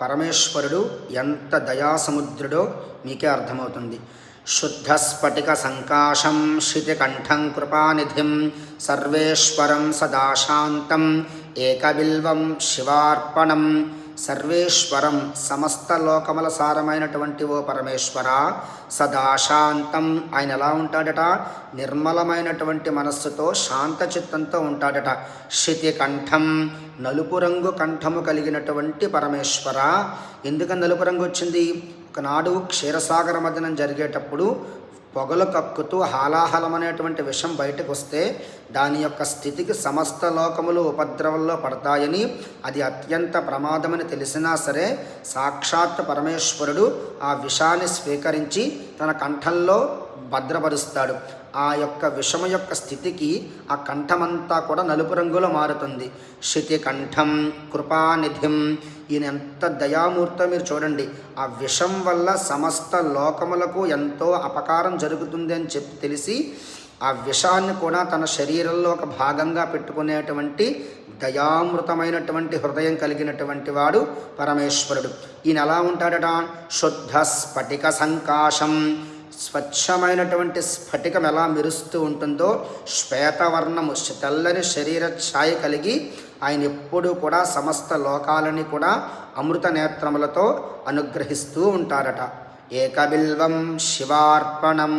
పరమేశ్వరుడు ఎంత దయాసముద్రుడో మీకే అర్థమవుతుంది. శుద్ధ స్ఫటిక సంకాశం శితికంఠం కృపానిధిం సర్వేశ్వరం సదాశాంతం ఏకబిల్వం శివార్పణం. సర్వేశ్వరం సమస్త లోకముల సారమైనటువంటి ఓ పరమేశ్వర, సదాశాంతం ఆయన ఎలా ఉంటాడట? నిర్మలమైనటువంటి మనస్సుతో శాంత చిత్తంతో ఉంటాడట. శితికంఠం నలుపు రంగు కంఠము కలిగినటువంటి పరమేశ్వర. ఎందుకని నలుపు రంగు వచ్చింది? ఒకనాడు క్షీరసాగర మదనం జరిగేటప్పుడు పొగలు కక్కుతూ హాలాహలమనేటువంటి విషం బయటకు వస్తే దాని యొక్క స్థితికి సమస్త లోకములు ఉపద్రవంలో పడతాయని, అది అత్యంత ప్రమాదమని తెలిసినా సరే సాక్షాత్ పరమేశ్వరుడు ఆ విషాన్ని స్వీకరించి తన కంఠంలో భద్రపరుస్తాడు. ఆ యొక్క విషము యొక్క స్థితికి ఆ కంఠమంతా కూడా నలుపు రంగులో మారుతుంది. శితికంఠం కృపానిధిం, ఈయన ఎంత దయామూర్తో మీరు చూడండి. ఆ విషం వల్ల సమస్త లోకములకు ఎంతో అపకారం జరుగుతుంది అని చెప్పి తెలిసి ఆ విషాన్ని కూడా తన శరీరంలో ఒక భాగంగా పెట్టుకునేటువంటి దయామృతమైనటువంటి హృదయం కలిగినటువంటి వాడు పరమేశ్వరుడు. ఈయన ఎలా ఉంటాడట? శుద్ధ స్ఫటిక సంకాశం, స్వచ్ఛమైనటువంటి స్ఫటికం ఎలా మెరుస్తూ ఉంటుందో శ్వేతవర్ణము తెల్లని శరీర ఛాయ కలిగి ఆయన ఎప్పుడూ కూడా సమస్త లోకాలని కూడా అమృత నేత్రములతో అనుగ్రహిస్తూ ఉంటారట. ఏకబిల్వం శివార్పణం.